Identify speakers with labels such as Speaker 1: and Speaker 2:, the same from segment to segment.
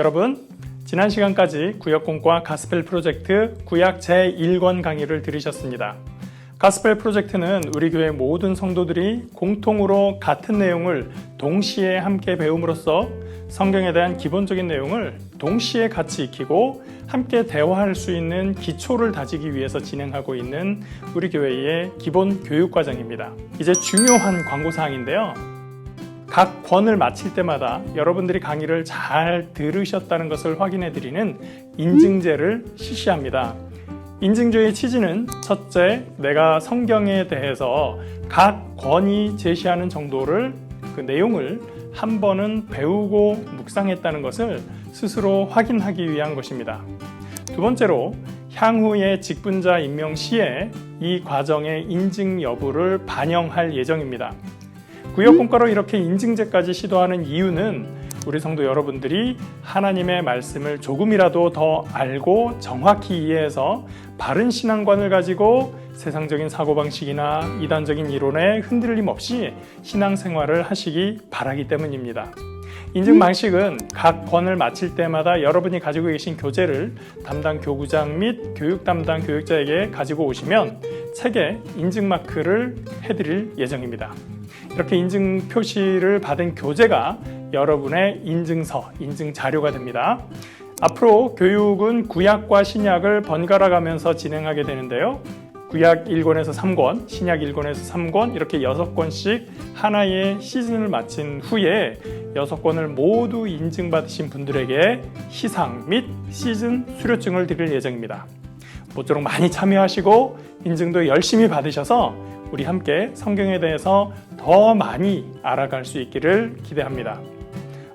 Speaker 1: 여러분, 지난 시간까지 구역공과 가스펠 프로젝트 구약 제1권 강의를 들으셨습니다. 가스펠 프로젝트는 우리 교회 모든 성도들이 공통으로 같은 내용을 동시에 함께 배움으로써 성경에 대한 기본적인 내용을 동시에 같이 익히고 함께 대화할 수 있는 기초를 다지기 위해서 진행하고 있는 우리 교회의 기본 교육과정입니다. 이제 중요한 광고사항인데요. 각 권을 마칠 때마다 여러분들이 강의를 잘 들으셨다는 것을 확인해드리는 인증제를 실시합니다. 인증제의 취지는 첫째, 내가 성경에 대해서 각 권이 제시하는 정도를 그 내용을 한 번은 배우고 묵상했다는 것을 스스로 확인하기 위한 것입니다. 두 번째로, 향후의 직분자 임명 시에 이 과정의 인증 여부를 반영할 예정입니다. 구역공과로 이렇게 인증제까지 시도하는 이유는 우리 성도 여러분들이 하나님의 말씀을 조금이라도 더 알고 정확히 이해해서 바른 신앙관을 가지고 세상적인 사고방식이나 이단적인 이론에 흔들림 없이 신앙생활을 하시기 바라기 때문입니다. 인증 방식은 각 권을 마칠 때마다 여러분이 가지고 계신 교재를 담당 교구장 및 교육 담당 교육자에게 가지고 오시면 책에 인증 마크를 해드릴 예정입니다. 이렇게 인증 표시를 받은 교재가 여러분의 인증서, 인증 자료가 됩니다. 앞으로 교육은 구약과 신약을 번갈아 가면서 진행하게 되는데요. 구약 1권에서 3권, 신약 1권에서 3권 이렇게 6권씩 하나의 시즌을 마친 후에 6권을 모두 인증받으신 분들에게 희상 및 시즌 수료증을 드릴 예정입니다. 모쪼록 많이 참여하시고 인증도 열심히 받으셔서 우리 함께 성경에 대해서 더 많이 알아갈 수 있기를 기대합니다.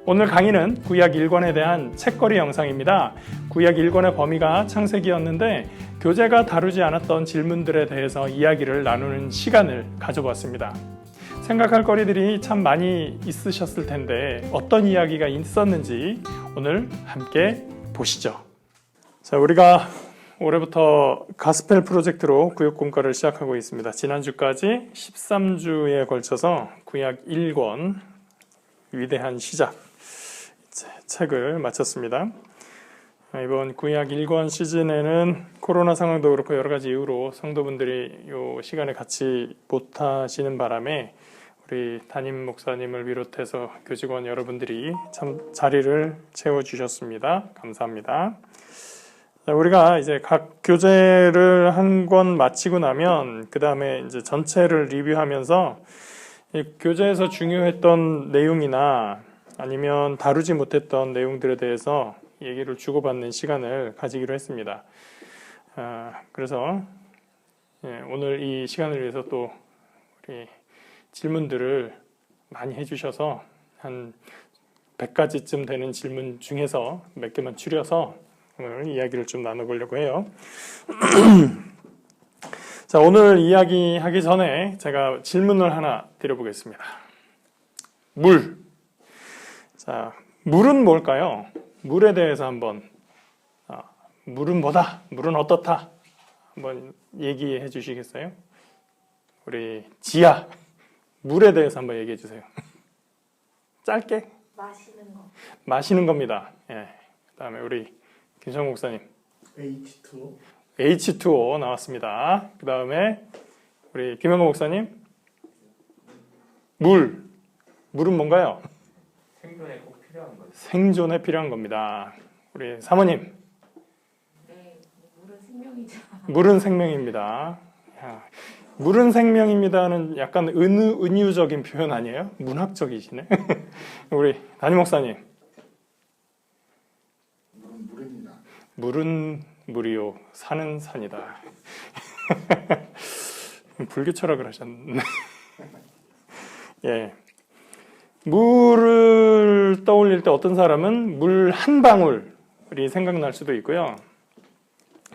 Speaker 1: 오늘 강의는 구약 1권에 대한 책거리 영상입니다. 구약 1권의 범위가 창세기였는데 교재가 다루지 않았던 질문들에 대해서 이야기를 나누는 시간을 가져보았습니다. 생각할 거리들이 참 많이 있으셨을 텐데 어떤 이야기가 있었는지 오늘 함께 보시죠. 자, 우리가 올해부터 가스펠 프로젝트로 구역공과를 시작하고 있습니다. 지난주까지 13주에 걸쳐서 구약 1권 위대한 시작 책을 마쳤습니다. 이번 구약 1권 시즌에는 코로나 상황도 그렇고 여러 가지 이유로 성도분들이 이 시간에 같이 못하시는 바람에 우리 담임 목사님을 비롯해서 교직원 여러분들이 참 자리를 채워주셨습니다. 감사합니다. 우리가 이제 각 교재를 한 권 마치고 나면 그 다음에 이제 전체를 리뷰하면서 이 교재에서 중요했던 내용이나 아니면 다루지 못했던 내용들에 대해서 얘기를 주고받는 시간을 가지기로 했습니다. 그래서 오늘 이 시간을 위해서 또 우리 질문들을 많이 해주셔서 한 100가지쯤 되는 질문 중에서 몇 개만 추려서 오늘 이야기를 좀 나눠보려고 해요. 자, 오늘 이야기하기 전에 제가 질문을 하나 드려보겠습니다. 물. 자, 물은 뭘까요? 물에 대해서 한번 물은 뭐다? 물은 어떻다? 한번 얘기해 주시겠어요? 우리 지아, 물에 대해서 한번 얘기해 주세요. 짧게?
Speaker 2: 마시는 거.
Speaker 1: 마시는 겁니다. 예. 그다음에 우리 김성 목사님.
Speaker 3: H2O.
Speaker 1: H2O 나왔습니다. 그 다음에 우리 김영호 목사님. 물. 물은 뭔가요?
Speaker 3: 생존에 꼭 필요한 거죠.
Speaker 1: 생존에 필요한 겁니다. 우리 사모님.
Speaker 2: 네, 물은 생명이죠.
Speaker 1: 물은 생명입니다. 야, 물은 생명입니다는 약간 은유적인 표현 아니에요? 문학적이시네. 우리 담임 목사님.
Speaker 3: 물은 물입니다.
Speaker 1: 물은 물이요, 산은 산이다. 불교 철학을 하셨네. 예. 물을 떠올릴 때 어떤 사람은 물 한 방울이 생각날 수도 있고요.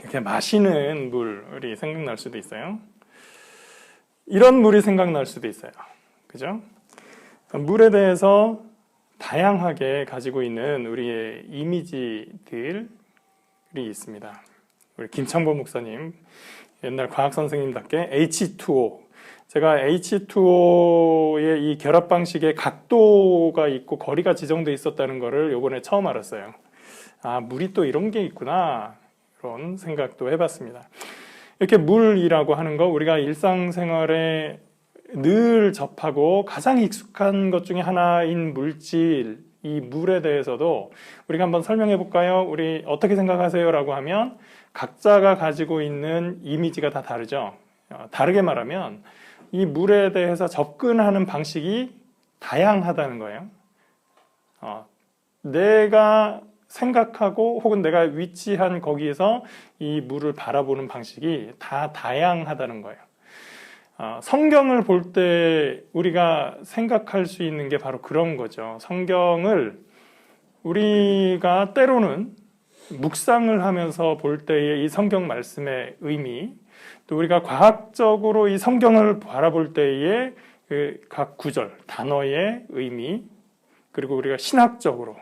Speaker 1: 이렇게 마시는 물이 생각날 수도 있어요. 이런 물이 생각날 수도 있어요. 그죠? 물에 대해서 다양하게 가지고 있는 우리의 이미지들이 있습니다. 우리 김창범 목사님, 옛날 과학 선생님답게 H2O. 제가 H2O의 이 결합 방식에 각도가 있고 거리가 지정돼 있었다는 것을 이번에 처음 알았어요. 아, 물이 또 이런 게 있구나. 이런 생각도 해봤습니다. 이렇게 물이라고 하는 거 우리가 일상생활에 늘 접하고 가장 익숙한 것 중에 하나인 물질, 이 물에 대해서도 우리가 한번 설명해 볼까요? 우리 어떻게 생각하세요? 라고 하면 각자가 가지고 있는 이미지가 다 다르죠. 다르게 말하면 이 물에 대해서 접근하는 방식이 다양하다는 거예요. 내가 생각하고 혹은 내가 위치한 거기에서 이 물을 바라보는 방식이 다 다양하다는 거예요. 성경을 볼 때 우리가 생각할 수 있는 게 바로 그런 거죠. 성경을 우리가 때로는 묵상을 하면서 볼 때의 이 성경 말씀의 의미, 또 우리가 과학적으로 이 성경을 바라볼 때의 그 각 구절, 단어의 의미, 그리고 우리가 신학적으로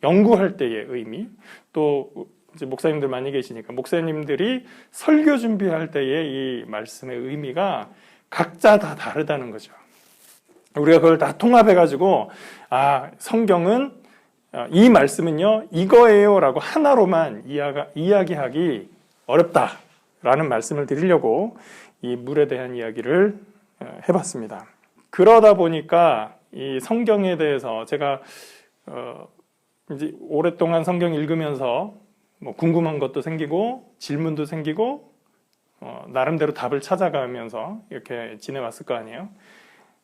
Speaker 1: 연구할 때의 의미, 또 이제 목사님들 많이 계시니까 목사님들이 설교 준비할 때의 이 말씀의 의미가 각자 다 다르다는 거죠. 우리가 그걸 다 통합해가지고 성경은 이 말씀은요 이거예요 라고 하나로만 이야기하기 어렵다라는 말씀을 드리려고 이 물에 대한 이야기를 해봤습니다. 그러다 보니까 이 성경에 대해서 제가 이제 오랫동안 성경 읽으면서 뭐 궁금한 것도 생기고 질문도 생기고 나름대로 답을 찾아가면서 이렇게 지내왔을 거 아니에요.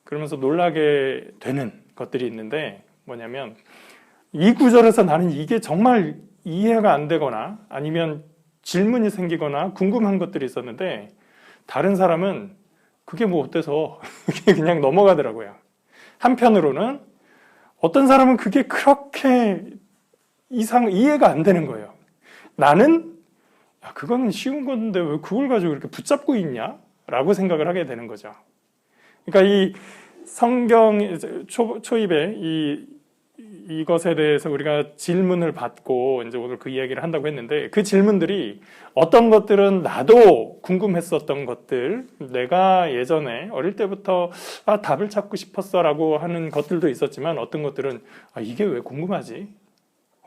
Speaker 1: 그러면서 놀라게 되는 것들이 있는데 뭐냐면 이 구절에서 나는 이게 정말 이해가 안 되거나 아니면 질문이 생기거나 궁금한 것들이 있었는데 다른 사람은 그게 뭐 어때서 그냥 넘어가더라고요. 한편으로는 어떤 사람은 그게 그렇게 이해가 안 되는 거예요. 나는 그거는 쉬운 건데 왜 그걸 가지고 이렇게 붙잡고 있냐? 라고 생각을 하게 되는 거죠. 그러니까 이 성경 초입에 이것에 대해서 우리가 질문을 받고 이제 오늘 그 이야기를 한다고 했는데 그 질문들이 어떤 것들은 나도 궁금했었던 것들, 내가 예전에 어릴 때부터 답을 찾고 싶었어 라고 하는 것들도 있었지만 어떤 것들은 이게 왜 궁금하지?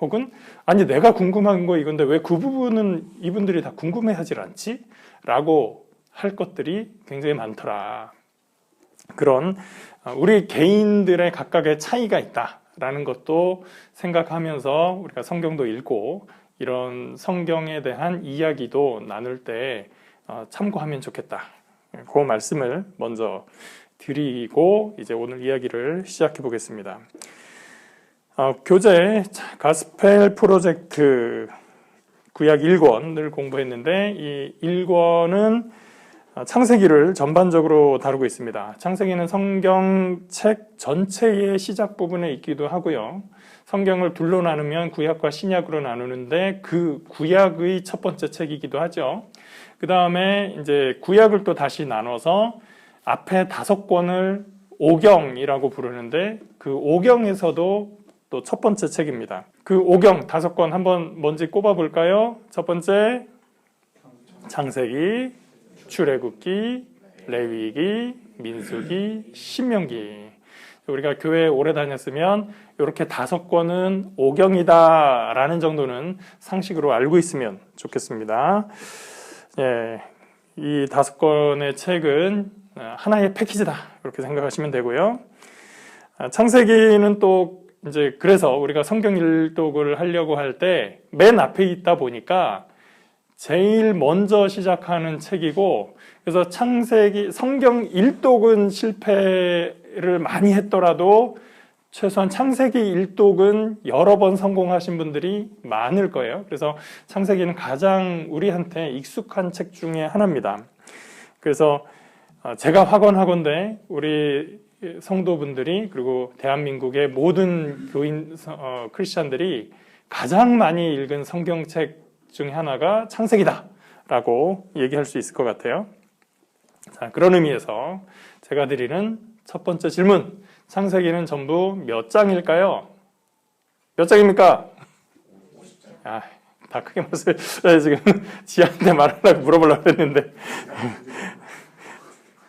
Speaker 1: 혹은 아니 내가 궁금한 거 이건데 왜 그 부분은 이분들이 다 궁금해하질 않지? 라고 할 것들이 굉장히 많더라. 그런 우리 개인들의 각각의 차이가 있다라는 것도 생각하면서 우리가 성경도 읽고 이런 성경에 대한 이야기도 나눌 때 참고하면 좋겠다. 그 말씀을 먼저 드리고 이제 오늘 이야기를 시작해 보겠습니다. 교재 가스펠 프로젝트 구약 1권을 공부했는데 이 1권은 창세기를 전반적으로 다루고 있습니다. 창세기는 성경책 전체의 시작 부분에 있기도 하고요. 성경을 둘로 나누면 구약과 신약으로 나누는데 그 구약의 첫 번째 책이기도 하죠. 그 다음에 이제 구약을 또 다시 나눠서 앞에 5권을 오경이라고 부르는데 그 오경에서도 또 첫 번째 책입니다. 그 오경 5권 한번 뭔지 꼽아 볼까요? 첫 번째 창세기, 출애굽기, 레위기, 민수기, 신명기. 우리가 교회 오래 다녔으면 이렇게 5권은 오경이다라는 정도는 상식으로 알고 있으면 좋겠습니다. 예, 이 5권의 책은 하나의 패키지다 이렇게 생각하시면 되고요. 창세기는 또 이제 그래서 우리가 성경 일독을 하려고 할 때 맨 앞에 있다 보니까 제일 먼저 시작하는 책이고 그래서 창세기 성경 일독은 실패를 많이 했더라도 최소한 창세기 일독은 여러 번 성공하신 분들이 많을 거예요. 그래서 창세기는 가장 우리한테 익숙한 책 중에 하나입니다. 그래서 제가 확언하건대 우리 성도분들이 그리고 대한민국의 모든 교인 크리스찬들이 가장 많이 읽은 성경책 중에 하나가 창세기다 라고 얘기할 수 있을 것 같아요. 자, 그런 의미에서 제가 드리는 첫 번째 질문, 창세기는 전부 몇 장일까요? 몇 장입니까? 다 크게 말씀해 지금 지한테 말하려고 물어보려고 했는데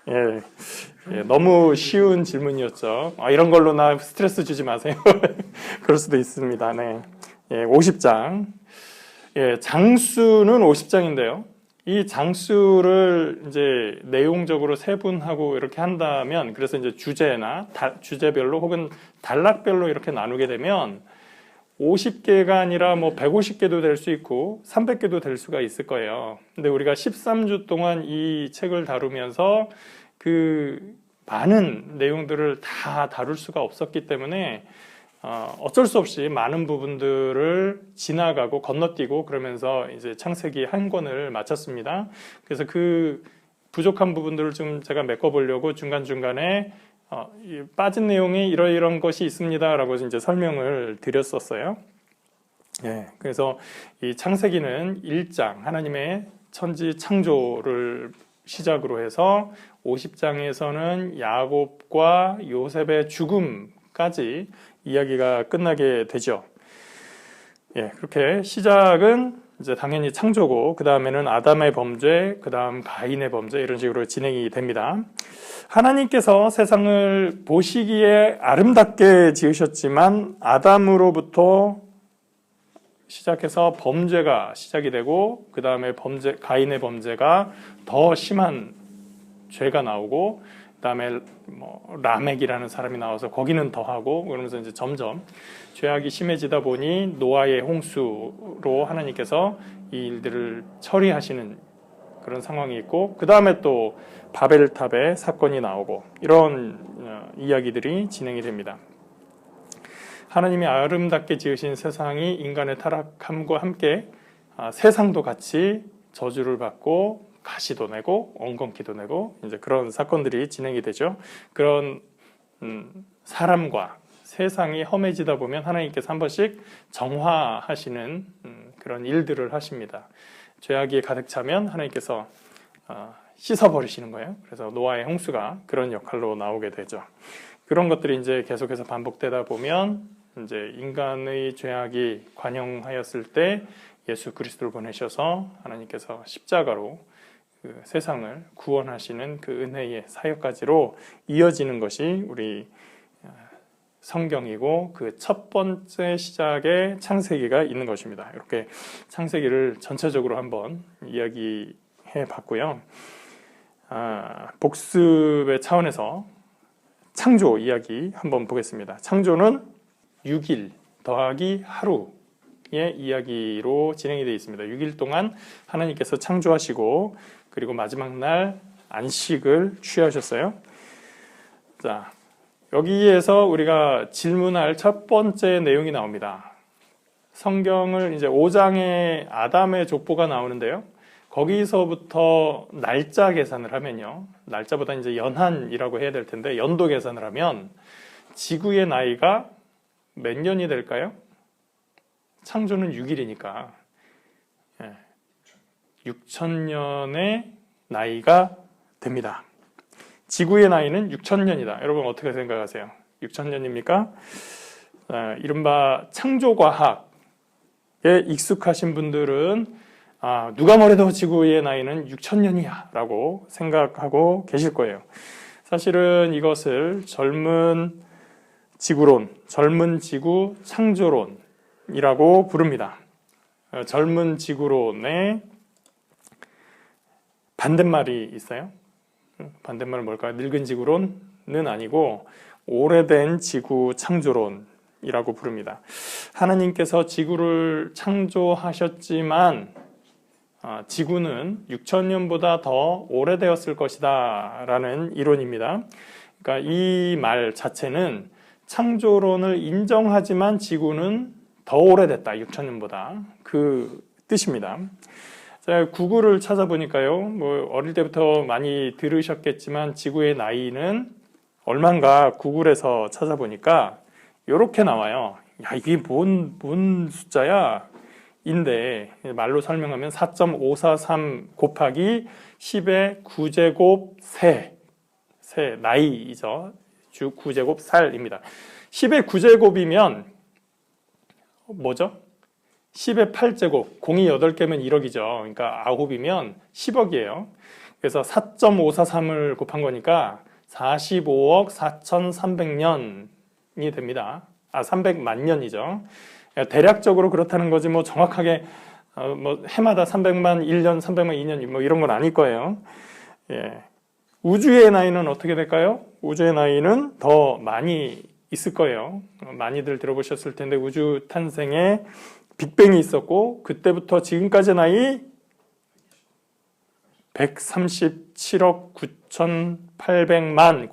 Speaker 1: 예, 너무 쉬운 질문이었죠. 이런 걸로 나 스트레스 주지 마세요. 그럴 수도 있습니다. 네. 예, 50장. 예, 장수는 50장인데요. 이 장수를 이제 내용적으로 세분하고 이렇게 한다면, 그래서 이제 주제나 주제별로 혹은 단락별로 이렇게 나누게 되면 50개가 아니라 뭐 150개도 될 수 있고 300개도 될 수가 있을 거예요. 근데 우리가 13주 동안 이 책을 다루면서 그 많은 내용들을 다 다룰 수가 없었기 때문에 어쩔 수 없이 많은 부분들을 지나가고 건너뛰고 그러면서 이제 창세기 한 권을 마쳤습니다. 그래서 그 부족한 부분들을 좀 제가 메꿔보려고 중간중간에 빠진 내용이 이런 것이 있습니다라고 이제 설명을 드렸었어요. 예, 그래서 이 창세기는 1장 하나님의 천지 창조를 시작으로 해서 50장에서는 야곱과 요셉의 죽음까지 이야기가 끝나게 되죠. 예, 그렇게 시작은 이제 당연히 창조고, 그 다음에는 아담의 범죄, 그 다음 가인의 범죄, 이런 식으로 진행이 됩니다. 하나님께서 세상을 보시기에 아름답게 지으셨지만 아담으로부터 시작해서 범죄가 시작이 되고, 그 다음에 가인의 범죄가 더 심한 죄가 나오고, 그 다음에 라멕이라는 사람이 나와서 거기는 더하고, 그러면서 이제 점점 죄악이 심해지다 보니 노아의 홍수로 하나님께서 이 일들을 처리하시는 그런 상황이 있고, 그 다음에 또 바벨탑의 사건이 나오고, 이런 이야기들이 진행이 됩니다. 하나님이 아름답게 지으신 세상이 인간의 타락함과 함께 세상도 같이 저주를 받고 가시도 내고 엉겅퀴도 내고 이제 그런 사건들이 진행이 되죠. 그런 사람과 세상이 험해지다 보면 하나님께서 한 번씩 정화하시는 그런 일들을 하십니다. 죄악이 가득 차면 하나님께서 씻어버리시는 거예요. 그래서 노아의 홍수가 그런 역할로 나오게 되죠. 그런 것들이 이제 계속해서 반복되다 보면 이제 인간의 죄악이 관영하였을 때 예수 그리스도를 보내셔서 하나님께서 십자가로 그 세상을 구원하시는 그 은혜의 사역까지로 이어지는 것이 우리 성경이고, 그 첫 번째 시작에 창세기가 있는 것입니다. 이렇게 창세기를 전체적으로 한번 이야기해 봤고요. 복습의 차원에서 창조 이야기 한번 보겠습니다. 창조는 6일 더하기 하루의 이야기로 진행이 되어 있습니다. 6일 동안 하나님께서 창조하시고, 그리고 마지막 날 안식을 취하셨어요. 자, 여기에서 우리가 질문할 첫 번째 내용이 나옵니다. 성경을 이제 5장에 아담의 족보가 나오는데요. 거기서부터 날짜 계산을 하면요. 날짜보다 이제 연한이라고 해야 될 텐데, 연도 계산을 하면 지구의 나이가 몇 년이 될까요? 창조는 6일이니까 6,000년의 나이가 됩니다. 지구의 나이는 6,000년이다. 여러분 어떻게 생각하세요? 6,000년입니까? 이른바 창조과학에 익숙하신 분들은 누가 뭐래도 지구의 나이는 6,000년이야 라고 생각하고 계실 거예요. 사실은 이것을 젊은 지구론, 젊은 지구 창조론이라고 부릅니다. 젊은 지구론의 반대말이 있어요. 반대말은 뭘까요? 늙은 지구론은 아니고 오래된 지구 창조론이라고 부릅니다. 하나님께서 지구를 창조하셨지만 지구는 6,000년보다 더 오래되었을 것이다 라는 이론입니다. 그러니까 이 말 자체는 창조론을 인정하지만 지구는 더 오래됐다, 6,000년보다. 그 뜻입니다. 자, 구글을 찾아보니까요, 뭐 어릴 때부터 많이 들으셨겠지만 지구의 나이는 얼마인가 구글에서 찾아보니까 이렇게 나와요. 야, 이게 뭔 숫자야? 인데 말로 설명하면 4.543 곱하기 10의 9제곱 세 나이이죠. 주 9제곱 살입니다. 10의 9제곱이면 뭐죠? 10의 8제곱, 공이 8개면 1억이죠. 그러니까 9이면 10억이에요. 그래서 4.543을 곱한 거니까 45억 4,300년이 됩니다. 300만 년이죠. 대략적으로 그렇다는 거지 뭐 정확하게 뭐 해마다 300만 1년, 300만 2년 뭐 이런 건 아닐 거예요. 예. 우주의 나이는 어떻게 될까요? 우주의 나이는 더 많이 있을 거예요. 많이들 들어보셨을 텐데 우주 탄생에 빅뱅이 있었고 그때부터 지금까지 나이 137억 9,800만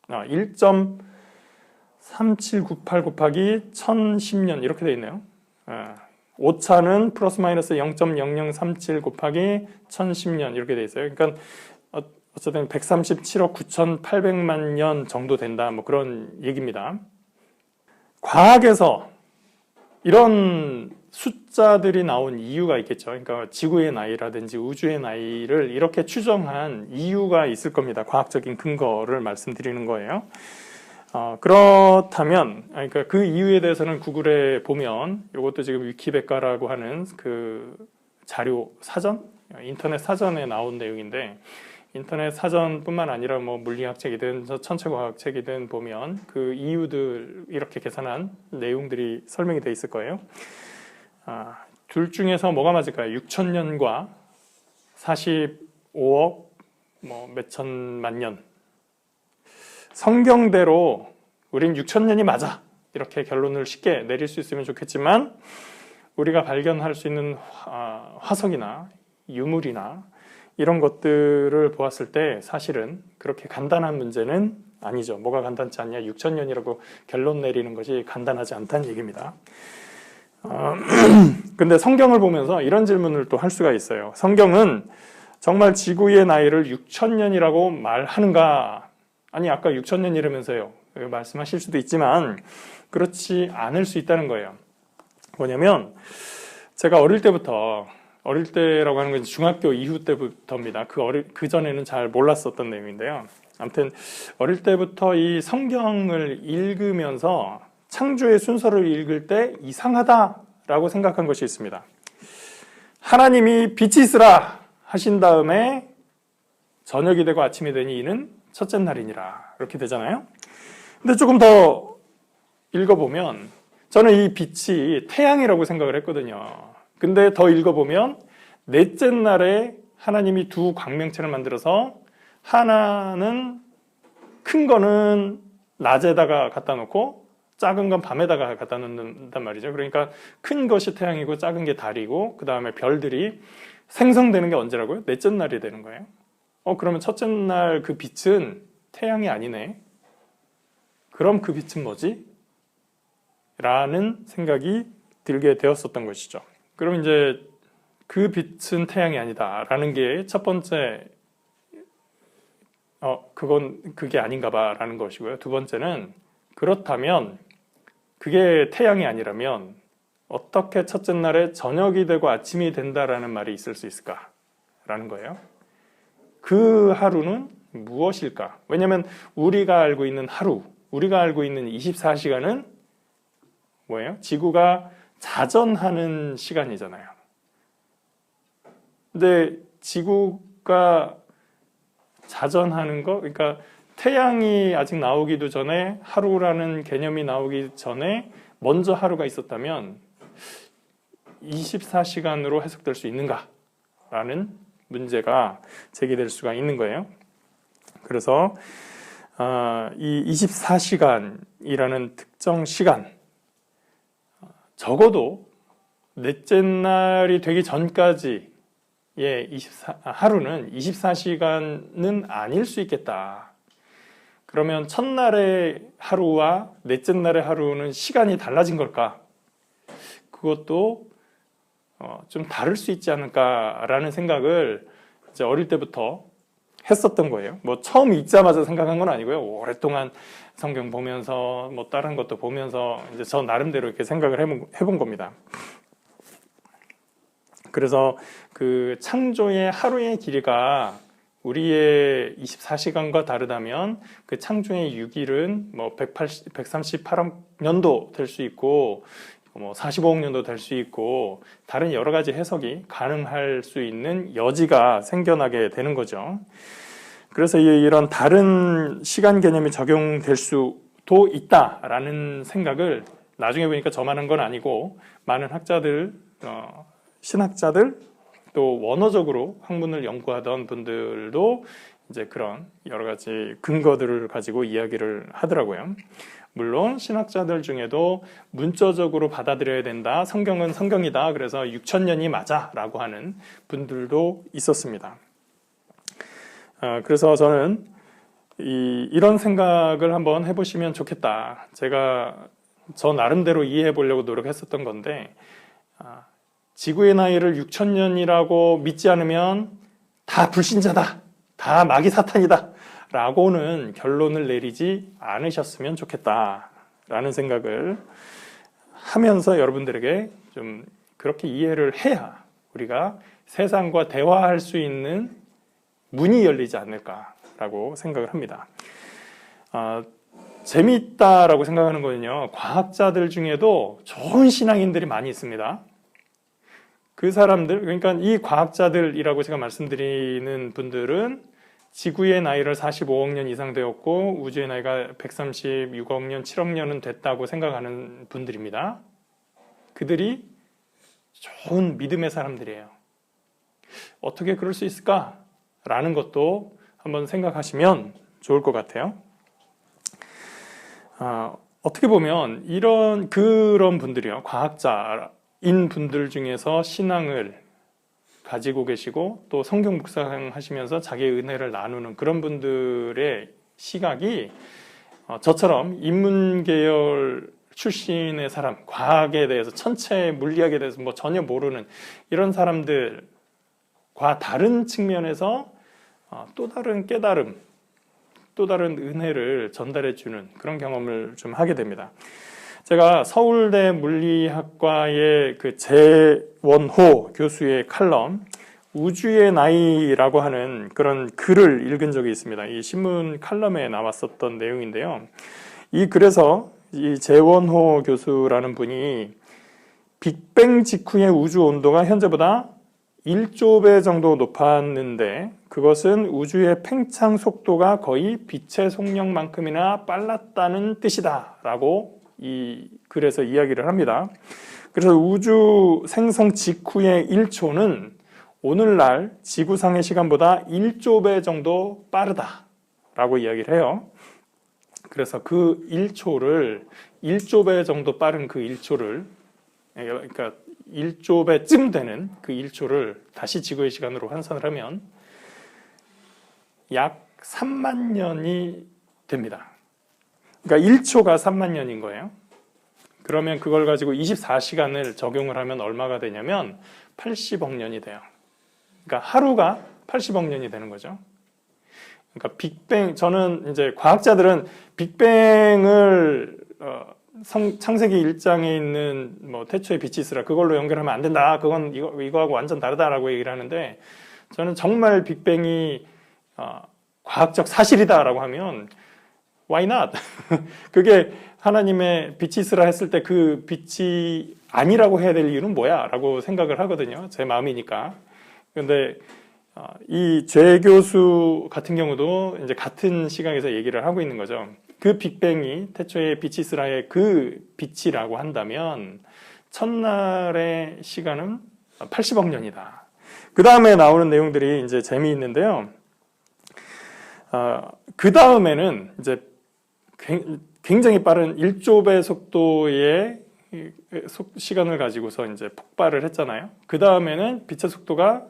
Speaker 1: 1.3798 곱하기 1010년 이렇게 되어 있네요. 오차는 플러스 마이너스 0.0037 곱하기 1010년 이렇게 되어 있어요. 그러니까 어쨌든 137억 9,800만 년 정도 된다. 뭐 그런 얘기입니다. 과학에서 이런 숫자들이 나온 이유가 있겠죠. 그러니까 지구의 나이라든지 우주의 나이를 이렇게 추정한 이유가 있을 겁니다. 과학적인 근거를 말씀드리는 거예요. 그렇다면, 그러니까 그 이유에 대해서는 구글에 보면 이것도 지금 위키백과라고 하는 그 자료 사전, 인터넷 사전에 나온 내용인데 인터넷 사전뿐만 아니라 뭐 물리학 책이든 천체과학 책이든 보면 그 이유들 이렇게 계산한 내용들이 설명이 돼 있을 거예요. 둘 중에서 뭐가 맞을까요? 6천년과 45억 뭐 몇천만 년. 성경대로 우린 6천년이 맞아. 이렇게 결론을 쉽게 내릴 수 있으면 좋겠지만 우리가 발견할 수 있는 화석이나 유물이나 이런 것들을 보았을 때 사실은 그렇게 간단한 문제는 아니죠. 뭐가 간단치 않냐? 6천년이라고 결론 내리는 것이 간단하지 않다는 얘기입니다. 근데 성경을 보면서 이런 질문을 또 할 수가 있어요. 성경은 정말 지구의 나이를 6천년이라고 말하는가? 아니 아까 6천년이라면서요. 말씀하실 수도 있지만 그렇지 않을 수 있다는 거예요. 뭐냐면 제가 어릴 때라고 하는 건 중학교 이후 때부터입니다. 그 전에는 잘 몰랐었던 내용인데요. 아무튼 어릴 때부터 이 성경을 읽으면서 창조의 순서를 읽을 때 이상하다라고 생각한 것이 있습니다. 하나님이 빛이 있으라 하신 다음에 저녁이 되고 아침이 되니 이는 첫째 날이니라 이렇게 되잖아요. 근데 조금 더 읽어보면 저는 이 빛이 태양이라고 생각을 했거든요. 근데 더 읽어보면 넷째 날에 하나님이 두 광명체를 만들어서 하나는 큰 거는 낮에다가 갖다 놓고 작은 건 밤에다가 갖다 놓는단 말이죠. 그러니까 큰 것이 태양이고 작은 게 달이고 그 다음에 별들이 생성되는 게 언제라고요? 넷째 날이 되는 거예요. 그러면 첫째 날 그 빛은 태양이 아니네. 그럼 그 빛은 뭐지? 라는 생각이 들게 되었었던 것이죠. 그럼 이제 그 빛은 태양이 아니다 라는 게 첫 번째 그게 아닌가 봐 라는 것이고요. 두 번째는 그렇다면 그게 태양이 아니라면 어떻게 첫째 날에 저녁이 되고 아침이 된다라는 말이 있을 수 있을까 라는 거예요. 그 하루는 무엇일까? 왜냐하면 우리가 알고 있는 하루, 우리가 알고 있는 24시간은 뭐예요? 지구가 자전하는 시간이잖아요. 근데 지구가 자전하는 거, 그러니까 태양이 아직 나오기도 전에 하루라는 개념이 나오기 전에 먼저 하루가 있었다면 24시간으로 해석될 수 있는가라는 문제가 제기될 수가 있는 거예요. 그래서 이 24시간이라는 특정 시간, 적어도 넷째 날이 되기 전까지의 하루는 24시간은 아닐 수 있겠다. 그러면 첫날의 하루와 넷째 날의 하루는 시간이 달라진 걸까? 그것도 좀 다를 수 있지 않을까라는 생각을 이제 어릴 때부터 했었던 거예요. 뭐 처음 읽자마자 생각한 건 아니고요. 오랫동안 성경 보면서 뭐 다른 것도 보면서 이제 저 나름대로 이렇게 생각을 해본 겁니다. 그래서 그 창조의 하루의 길이가 우리의 24시간과 다르다면 그 창조의 6일은 뭐 138억 년도 될 수 있고 뭐 45억 년도 될 수 있고 다른 여러 가지 해석이 가능할 수 있는 여지가 생겨나게 되는 거죠. 그래서 이런 다른 시간 개념이 적용될 수도 있다라는 생각을 나중에 보니까 저만 한 건 아니고 많은 학자들, 신학자들 또 원어적으로 학문을 연구하던 분들도 이제 그런 여러 가지 근거들을 가지고 이야기를 하더라고요. 물론 신학자들 중에도 문자적으로 받아들여야 된다. 성경은 성경이다. 그래서 6,000년이 맞아 라고 하는 분들도 있었습니다. 그래서 저는 이런 생각을 한번 해보시면 좋겠다. 제가 저 나름대로 이해해 보려고 노력했었던 건데 지구의 나이를 6,000년이라고 믿지 않으면 다 불신자다. 다 마귀 사탄이다. 라고는 결론을 내리지 않으셨으면 좋겠다. 라는 생각을 하면서 여러분들에게 좀 그렇게 이해를 해야 우리가 세상과 대화할 수 있는 문이 열리지 않을까라고 생각을 합니다. 재미있다라고 생각하는 거는요, 과학자들 중에도 좋은 신앙인들이 많이 있습니다. 그 사람들, 그러니까 이 과학자들이라고 제가 말씀드리는 분들은 지구의 나이를 45억 년 이상 되었고 우주의 나이가 136억 년, 7억 년은 됐다고 생각하는 분들입니다. 그들이 좋은 믿음의 사람들이에요. 어떻게 그럴 수 있을까? 라는 것도 한번 생각하시면 좋을 것 같아요. 어떻게 보면 그런 분들이요, 과학자인 분들 중에서 신앙을 가지고 계시고 또 성경 묵상하시면서 자기의 은혜를 나누는 그런 분들의 시각이 저처럼 인문계열 출신의 사람, 과학에 대해서, 천체 물리학에 대해서 뭐 전혀 모르는 이런 사람들과 다른 측면에서 또 다른 깨달음, 또 다른 은혜를 전달해 주는 그런 경험을 좀 하게 됩니다. 제가 서울대 물리학과의 그 재원호 교수의 칼럼 우주의 나이라고 하는 그런 글을 읽은 적이 있습니다. 이 신문 칼럼에 나왔었던 내용인데요. 이 글에서 이 재원호 교수라는 분이 빅뱅 직후의 우주 온도가 현재보다 1조 배 정도 높았는데 그것은 우주의 팽창 속도가 거의 빛의 속력만큼이나 빨랐다는 뜻이다 라고 이 글에서 이야기를 합니다. 그래서 우주 생성 직후의 1초는 오늘날 지구상의 시간보다 1조 배 정도 빠르다 라고 이야기를 해요. 그래서 그 1조 배 정도 빠른 그 1초를, 그러니까 1조 배쯤 되는 그 1초를 다시 지구의 시간으로 환산을 하면 약 3만 년이 됩니다. 그러니까 1초가 3만 년인 거예요. 그러면 그걸 가지고 24시간을 적용을 하면 얼마가 되냐면 80억 년이 돼요. 그러니까 하루가 80억 년이 되는 거죠. 그러니까 빅뱅, 저는 이제 과학자들은 빅뱅을 창세기 1장에 있는 뭐 태초에 빛이 있으라 그걸로 연결하면 안 된다. 그건 이거하고 완전 다르다라고 얘기를 하는데 저는 정말 빅뱅이 과학적 사실이다라고 하면 Why not? 그게 하나님의 빛이 있으라 했을 때 그 빛이 아니라고 해야 될 이유는 뭐야? 라고 생각을 하거든요. 제 마음이니까. 근데 이 죄 교수 같은 경우도 이제 같은 시각에서 얘기를 하고 있는 거죠. 그 빅뱅이 태초에 빛이 있으라의 그 빛이라고 한다면 첫날의 시간은 80억 년이다. 그 다음에 나오는 내용들이 이제 재미있는데요. 그 다음에는 이제 굉장히 빠른 1조 배 속도의 시간을 가지고서 이제 폭발을 했잖아요. 그 다음에는 빛의 속도가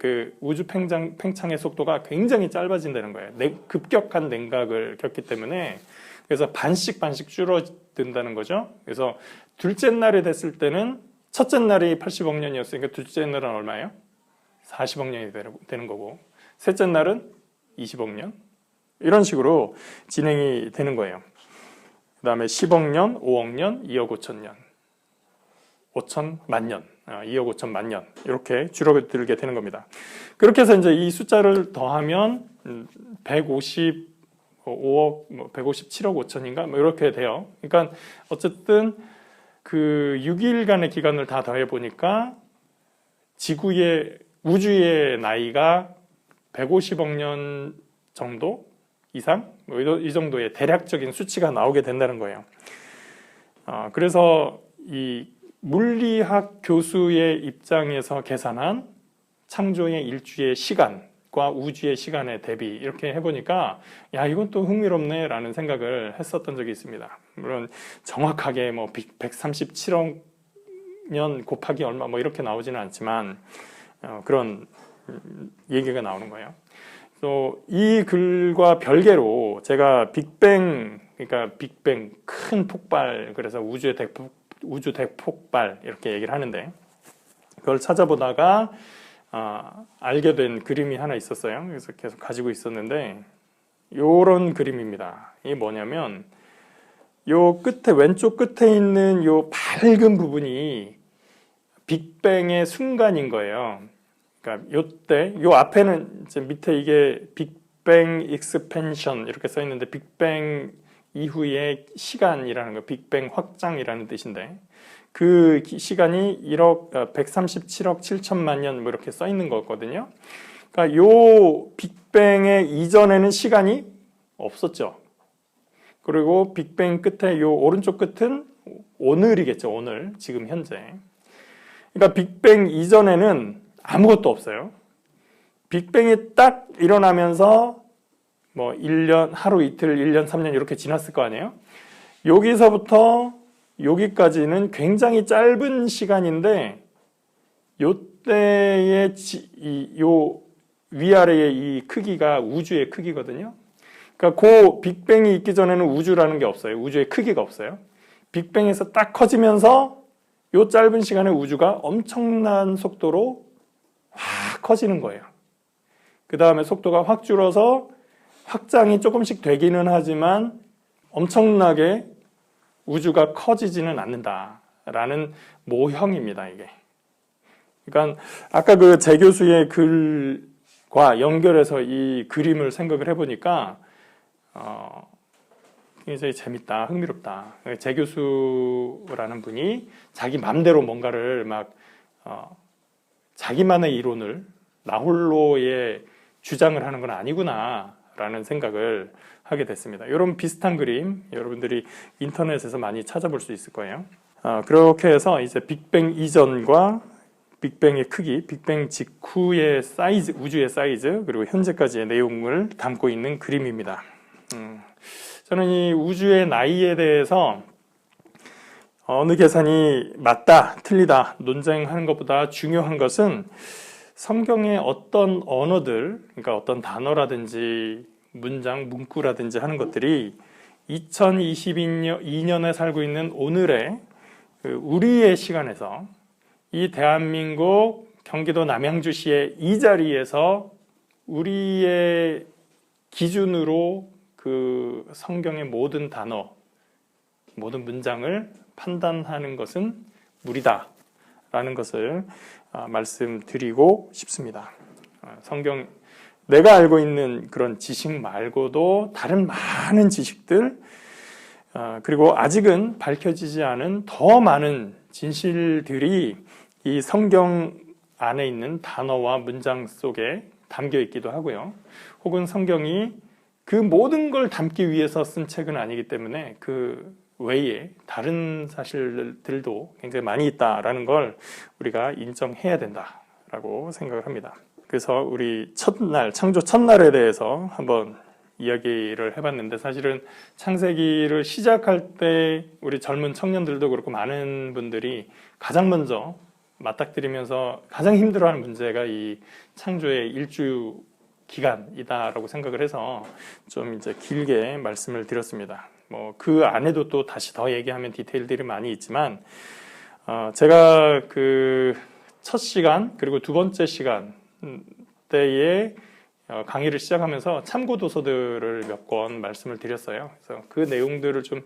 Speaker 1: 그 우주 팽창의 속도가 굉장히 짧아진다는 거예요. 급격한 냉각을 겪기 때문에. 그래서 반씩 줄어든다는 거죠. 그래서 둘째 날이 됐을 때는 첫째 날이 80억 년이었으니까 둘째 날은 얼마예요? 40억 년이 되는 거고, 셋째 날은 20억 년, 이런 식으로 진행이 되는 거예요. 그 다음에 10억 년, 5억 년, 2억 5천 년, 5천만 년, 2억 5천만 년, 이렇게 줄어들게 되는 겁니다. 그렇게 해서 이제 이 숫자를 더하면 155억, 157억 5천인가? 뭐 이렇게 돼요. 그러니까 어쨌든 그 6일간의 기간을 다 더해보니까 우주의 나이가 150억 년 정도 이상? 뭐 이 정도의 대략적인 수치가 나오게 된다는 거예요. 그래서 이 물리학 교수의 입장에서 계산한 창조의 일주의 시간과 우주의 시간의 대비 이렇게 해보니까 야 이건 또 흥미롭네 라는 생각을 했었던 적이 있습니다. 물론 정확하게 뭐 137억 년 곱하기 얼마 뭐 이렇게 나오지는 않지만 그런 얘기가 나오는 거예요. 또 이 글과 별개로 제가 빅뱅 그러니까 빅뱅 큰 폭발 그래서 우주 대폭발 이렇게 얘기를 하는데 그걸 찾아보다가 알게 된 그림이 하나 있었어요. 그래서 계속 가지고 있었는데 요런 그림입니다. 이게 뭐냐면 요 끝에 왼쪽 끝에 있는 요 밝은 부분이 빅뱅의 순간인 거예요. 그러니까 요때 요 앞에는 이제 밑에 이게 빅뱅 익스펜션 이렇게 써 있는데 빅뱅 이후의 시간이라는 거, 빅뱅 확장이라는 뜻인데 그 시간이 137억 7천만 년 뭐 이렇게 써 있는 거거든요. 그러니까 요 빅뱅의 이전에는 시간이 없었죠. 그리고 빅뱅 끝에 요 오른쪽 끝은 오늘이겠죠. 오늘 지금 현재. 그러니까 빅뱅 이전에는 아무것도 없어요. 빅뱅이 딱 일어나면서 뭐 1년, 하루 이틀, 1년, 3년 이렇게 지났을 거 아니에요? 여기서부터 여기까지는 굉장히 짧은 시간인데 요때의 요 위아래의 이 크기가 우주의 크기거든요. 그러니까 그 빅뱅이 있기 전에는 우주라는 게 없어요. 우주의 크기가 없어요. 빅뱅에서 딱 커지면서 요 짧은 시간에 우주가 엄청난 속도로 확 커지는 거예요. 그 다음에 속도가 확 줄어서 확장이 조금씩 되기는 하지만 엄청나게 우주가 커지지는 않는다라는 모형입니다, 이게. 그러니까 아까 그 제 교수의 글과 연결해서 이 그림을 생각을 해보니까 굉장히 재밌다, 흥미롭다. 제 교수라는 분이 자기 맘대로 뭔가를 막 자기만의 이론을 나홀로의 주장을 하는 건 아니구나라는 생각을 하게 됐습니다. 이런 비슷한 그림 여러분들이 인터넷에서 많이 찾아볼 수 있을 거예요. 그렇게 해서 이제 빅뱅 이전과 빅뱅의 크기, 빅뱅 직후의 사이즈, 우주의 사이즈, 그리고 현재까지의 내용을 담고 있는 그림입니다. 저는 이 우주의 나이에 대해서 어느 계산이 맞다, 틀리다 논쟁하는 것보다 중요한 것은 성경의 어떤 언어들, 그러니까 어떤 단어라든지 문장, 문구라든지 하는 것들이 2022년에 살고 있는 오늘의 우리의 시간에서 이 대한민국 경기도 남양주시의 이 자리에서 우리의 기준으로 그 성경의 모든 단어, 모든 문장을 판단하는 것은 무리다라는 것을 말씀드리고 싶습니다. 성경 내가 알고 있는 그런 지식 말고도 다른 많은 지식들 그리고 아직은 밝혀지지 않은 더 많은 진실들이 이 성경 안에 있는 단어와 문장 속에 담겨 있기도 하고요. 혹은 성경이 그 모든 걸 담기 위해서 쓴 책은 아니기 때문에 그 외에 다른 사실들도 굉장히 많이 있다라는 걸 우리가 인정해야 된다라고 생각을 합니다. 그래서 우리 첫날, 창조 첫날에 대해서 한번 이야기를 해봤는데 사실은 창세기를 시작할 때 우리 젊은 청년들도 그렇고 많은 분들이 가장 먼저 맞닥뜨리면서 가장 힘들어하는 문제가 이 창조의 일주 기간이다라고 생각을 해서 좀 이제 길게 말씀을 드렸습니다. 뭐 그 안에도 또 다시 더 얘기하면 디테일들이 많이 있지만 제가 그 첫 시간 그리고 두 번째 시간 때에 강의를 시작하면서 참고 도서들을 몇 권 말씀을 드렸어요. 그래서 그 내용들을 좀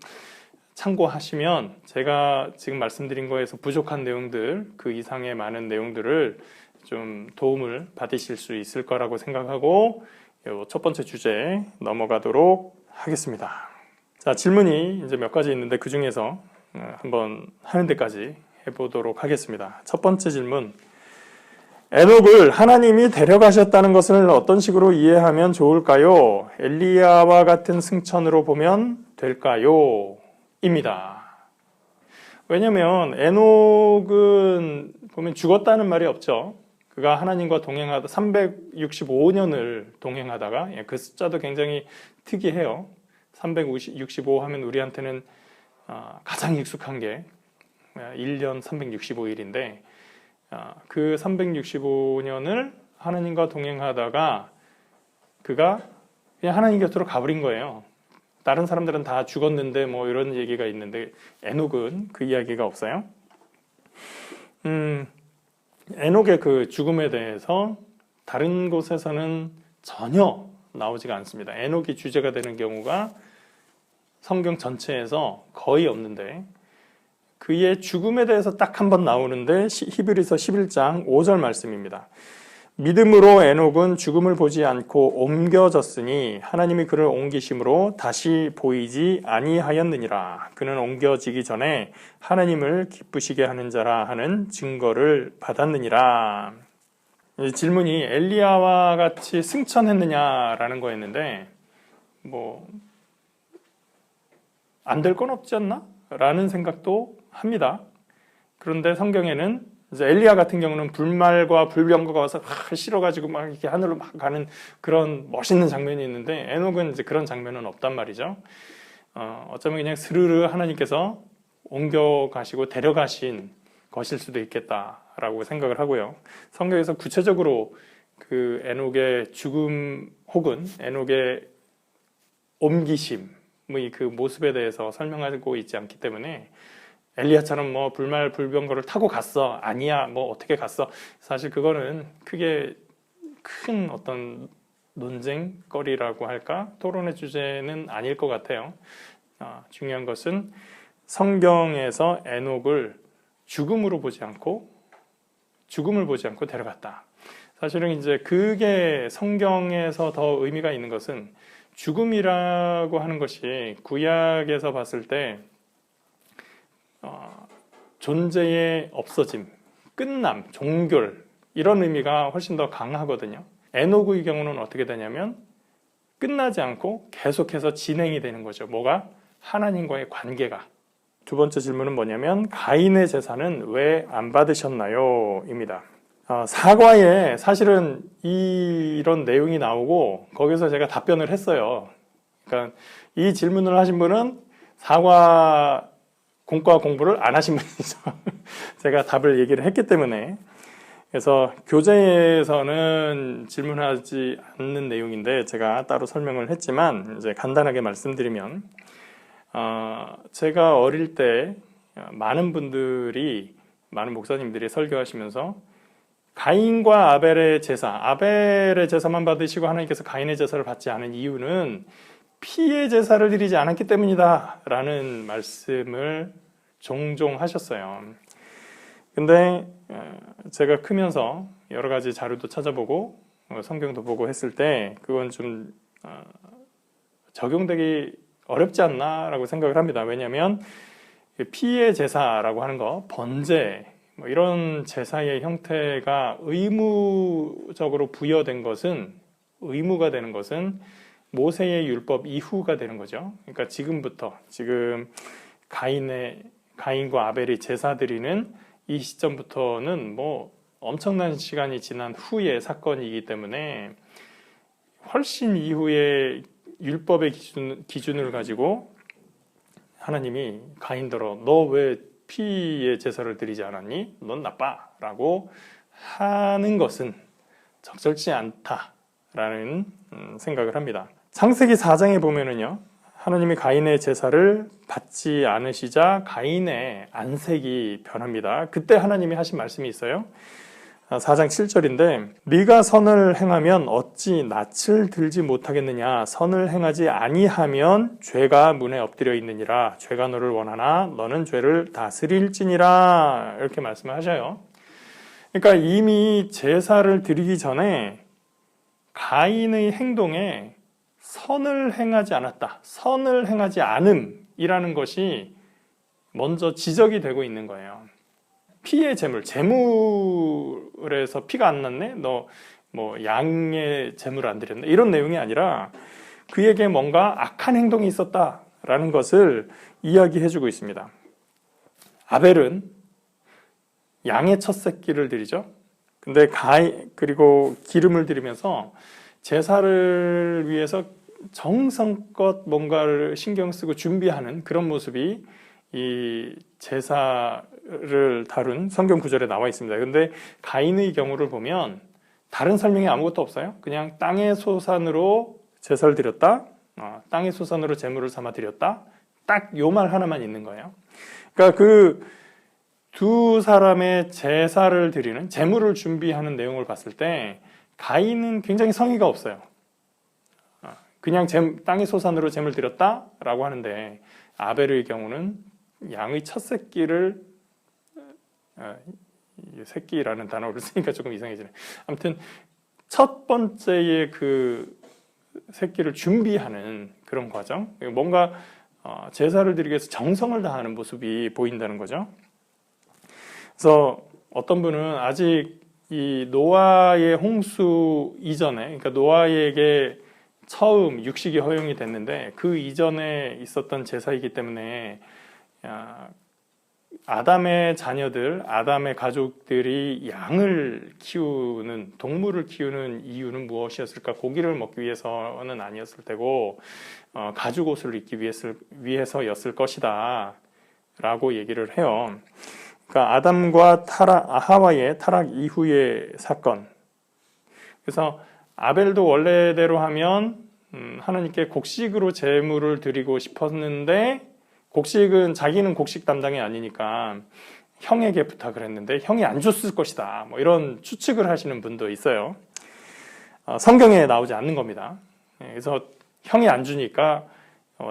Speaker 1: 참고하시면 제가 지금 말씀드린 거에서 부족한 내용들, 그 이상의 많은 내용들을 좀 도움을 받으실 수 있을 거라고 생각하고 첫 번째 주제에 넘어가도록 하겠습니다. 자, 질문이 이제 몇 가지 있는데 그 중에서 한번 하는 데까지 해보도록 하겠습니다. 첫 번째 질문. 에녹을 하나님이 데려가셨다는 것을 어떤 식으로 이해하면 좋을까요? 엘리야와 같은 승천으로 보면 될까요? 입니다. 왜냐면 에녹은 보면 죽었다는 말이 없죠. 그가 하나님과 동행하다 365년을 동행하다가, 그 숫자도 굉장히 특이해요. 365 하면 우리한테는 가장 익숙한 게 1년 365일인데 그 365년을 하나님과 동행하다가 그가 그냥 하나님 곁으로 가버린 거예요. 다른 사람들은 다 죽었는데 뭐 이런 얘기가 있는데 에녹은 그 이야기가 없어요. 에녹의 그 죽음에 대해서 다른 곳에서는 전혀 나오지가 않습니다. 에녹이 주제가 되는 경우가 성경 전체에서 거의 없는데 그의 죽음에 대해서 딱 한 번 나오는데 히브리서 11장 5절 말씀입니다. 믿음으로 에녹은 죽음을 보지 않고 옮겨졌으니 하나님이 그를 옮기심으로 다시 보이지 아니하였느니라. 그는 옮겨지기 전에 하나님을 기쁘시게 하는 자라 하는 증거를 받았느니라. 이 질문이 엘리야와 같이 승천했느냐라는 거였는데 뭐 안 될 건 없지 않나? 라는 생각도 합니다. 그런데 성경에는 이제 엘리야 같은 경우는 불말과 불병거가 와서 실어가지고 막 이렇게 하늘로 막 가는 그런 멋있는 장면이 있는데 에녹은 이제 그런 장면은 없단 말이죠. 어쩌면 그냥 스르르 하나님께서 옮겨가시고 데려가신 것일 수도 있겠다라고 생각을 하고요. 성경에서 구체적으로 그 에녹의 죽음 혹은 에녹의 옮기심 그 모습에 대해서 설명하고 있지 않기 때문에 엘리야처럼 뭐 불말 불병거를 타고 갔어 아니야 뭐 어떻게 갔어 사실 그거는 크게 큰 어떤 논쟁거리라고 할까 토론의 주제는 아닐 것 같아요. 중요한 것은 성경에서 에녹을 죽음을 보지 않고 데려갔다. 사실은 이제 그게 성경에서 더 의미가 있는 것은 죽음이라고 하는 것이 구약에서 봤을 때 존재의 없어짐, 끝남, 종결 이런 의미가 훨씬 더 강하거든요. 에녹의 경우는 어떻게 되냐면 끝나지 않고 계속해서 진행이 되는 거죠. 뭐가? 하나님과의 관계가. 두 번째 질문은 뭐냐면 가인의 제사는 왜 안 받으셨나요? 입니다. 사과에 사실은 이런 내용이 나오고 거기서 제가 답변을 했어요. 그러니까 이 질문을 하신 분은 사과 공과 공부를 안 하신 분이죠. 제가 답을 얘기를 했기 때문에. 그래서 교재에서는 질문하지 않는 내용인데 제가 따로 설명을 했지만 이제 간단하게 말씀드리면 제가 어릴 때 많은 목사님들이 설교하시면서 가인과 아벨의 제사만 받으시고 하나님께서 가인의 제사를 받지 않은 이유는 피의 제사를 드리지 않았기 때문이다 라는 말씀을 종종 하셨어요. 근데 제가 크면서 여러 가지 자료도 찾아보고 성경도 보고 했을 때 그건 좀 적용되기 어렵지 않나 라고 생각을 합니다. 왜냐하면 피의 제사라고 하는 거, 번제 이런 제사의 형태가 의무적으로 부여된 것은 의무가 되는 것은 모세의 율법 이후가 되는 거죠. 그러니까 지금 가인과 아벨이 제사 드리는 이 시점부터는 뭐 엄청난 시간이 지난 후의 사건이기 때문에 훨씬 이후의 율법의 기준을 가지고 하나님이 가인더러 너 왜 피의 제사를 드리지 않았니? 넌 나빠 라고 하는 것은 적절치 않다라는 생각을 합니다. 창세기 4장에 보면은요, 하나님이 가인의 제사를 받지 않으시자 가인의 안색이 변합니다. 그때 하나님이 하신 말씀이 있어요. 4장 7절인데 네가 선을 행하면 어찌 낯을 들지 못하겠느냐. 선을 행하지 아니하면 죄가 문에 엎드려 있느니라. 죄가 너를 원하나 너는 죄를 다스릴지니라. 이렇게 말씀을 하셔요. 그러니까 이미 제사를 드리기 전에 가인의 행동에 선을 행하지 않았다. 선을 행하지 않음이라는 것이 먼저 지적이 되고 있는 거예요. 피의 재물에서 피가 안 났네? 너 뭐 양의 재물을 안 드렸네? 이런 내용이 아니라 그에게 뭔가 악한 행동이 있었다라는 것을 이야기해주고 있습니다. 아벨은 양의 첫 새끼를 드리죠. 근데 그리고 기름을 드리면서 제사를 위해서 정성껏 뭔가를 신경 쓰고 준비하는 그런 모습이 이 제사를 다룬 성경 구절에 나와 있습니다. 근데 가인의 경우를 보면 다른 설명이 아무것도 없어요. 그냥 땅의 소산으로 제사를 드렸다, 땅의 소산으로 제물을 삼아 드렸다, 딱 요 말 하나만 있는 거예요. 그러니까 그 두 사람의 제사를 드리는, 제물을 준비하는 내용을 봤을 때 가인은 굉장히 성의가 없어요. 그냥 땅의 소산으로 제물 드렸다라고 하는데, 아벨의 경우는 양의 첫 새끼를, 새끼라는 단어를 쓰니까 조금 이상해지네. 아무튼 첫 번째의 그 새끼를 준비하는 그런 과정, 뭔가 제사를 드리기 위해서 정성을 다하는 모습이 보인다는 거죠. 그래서 어떤 분은 아직 이 노아의 홍수 이전에, 그러니까 노아에게 처음 육식이 허용이 됐는데 그 이전에 있었던 제사이기 때문에 아담의 자녀들, 아담의 가족들이 양을 키우는, 동물을 키우는 이유는 무엇이었을까? 고기를 먹기 위해서는 아니었을 테고 가죽 옷을 입기 위해서였을 것이다 라고 얘기를 해요. 그러니까 아담과 하와의 타락 이후의 사건. 그래서 아벨도 원래대로 하면 하나님께 곡식으로 제물을 드리고 싶었는데, 곡식은 자기는 곡식 담당이 아니니까 형에게 부탁을 했는데 형이 안 줬을 것이다, 뭐 이런 추측을 하시는 분도 있어요. 성경에 나오지 않는 겁니다. 그래서 형이 안 주니까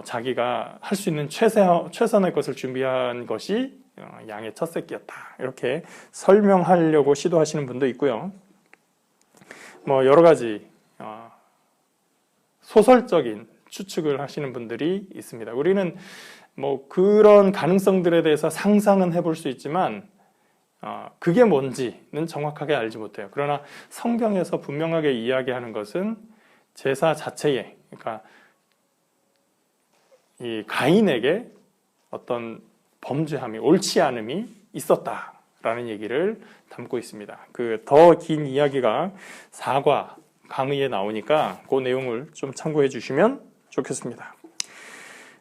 Speaker 1: 자기가 할 수 있는 최선의 것을 준비한 것이 양의 첫 새끼였다, 이렇게 설명하려고 시도하시는 분도 있고요. 뭐 여러 가지 소설적인 추측을 하시는 분들이 있습니다. 우리는 뭐 그런 가능성들에 대해서 상상은 해볼 수 있지만 그게 뭔지는 정확하게 알지 못해요. 그러나 성경에서 분명하게 이야기하는 것은 제사 자체에, 그러니까 이 가인에게 어떤 범죄함이, 옳지 않음이 있었다라는 얘기를 담고 있습니다. 그 더 긴 이야기가 사과 강의에 나오니까 그 내용을 좀 참고해 주시면 좋겠습니다.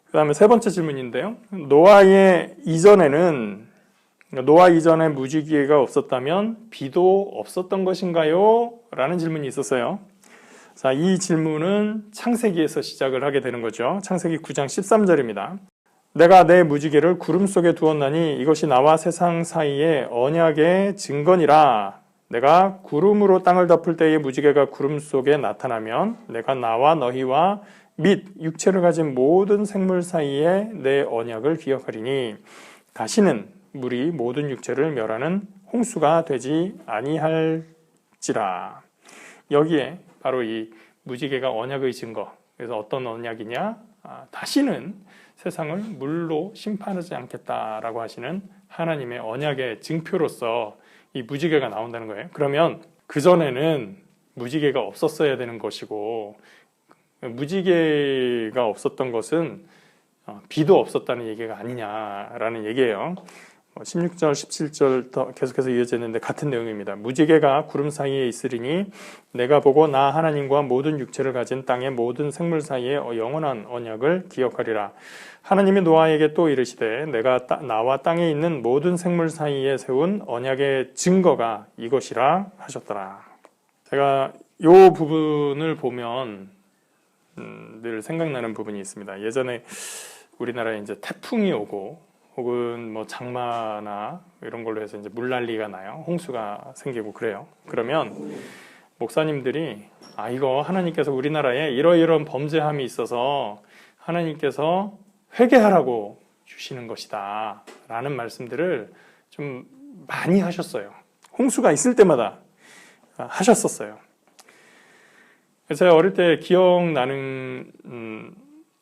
Speaker 1: 그 다음에 세 번째 질문인데요. 노아 이전에 무지개가 없었다면 비도 없었던 것인가요? 라는 질문이 있었어요. 자, 이 질문은 창세기에서 시작을 하게 되는 거죠. 창세기 9장 13절입니다. 내가 내 무지개를 구름 속에 두었나니 이것이 나와 세상 사이의 언약의 증거니라. 내가 구름으로 땅을 덮을 때의 무지개가 구름 속에 나타나면 내가 나와 너희와 및 육체를 가진 모든 생물 사이에 내 언약을 기억하리니 다시는 물이 모든 육체를 멸하는 홍수가 되지 아니할지라. 여기에 바로 이 무지개가 언약의 증거. 그래서 어떤 언약이냐? 다시는 세상을 물로 심판하지 않겠다라고 하시는 하나님의 언약의 증표로서 이 무지개가 나온다는 거예요. 그러면 그전에는 무지개가 없었어야 되는 것이고, 무지개가 없었던 것은 비도 없었다는 얘기가 아니냐라는 얘기예요. 16절, 17절 계속해서 이어지는데 같은 내용입니다. 무지개가 구름 사이에 있으리니 내가 보고 나 하나님과 모든 육체를 가진 땅의 모든 생물 사이에 영원한 언약을 기억하리라. 하나님이 노아에게 또 이르시되 내가 나와 땅에 있는 모든 생물 사이에 세운 언약의 증거가 이것이라 하셨더라. 제가 이 부분을 보면 늘 생각나는 부분이 있습니다. 예전에 우리나라에 이제 태풍이 오고 혹은 뭐 장마나 이런 걸로 해서 이제 물난리가 나요. 홍수가 생기고 그래요. 그러면 목사님들이 이거 하나님께서 우리나라에 이러이러한 범죄함이 있어서 하나님께서 회개하라고 주시는 것이다 라는 말씀들을 좀 많이 하셨어요. 홍수가 있을 때마다 하셨었어요. 그래서 제가 어릴 때 기억나는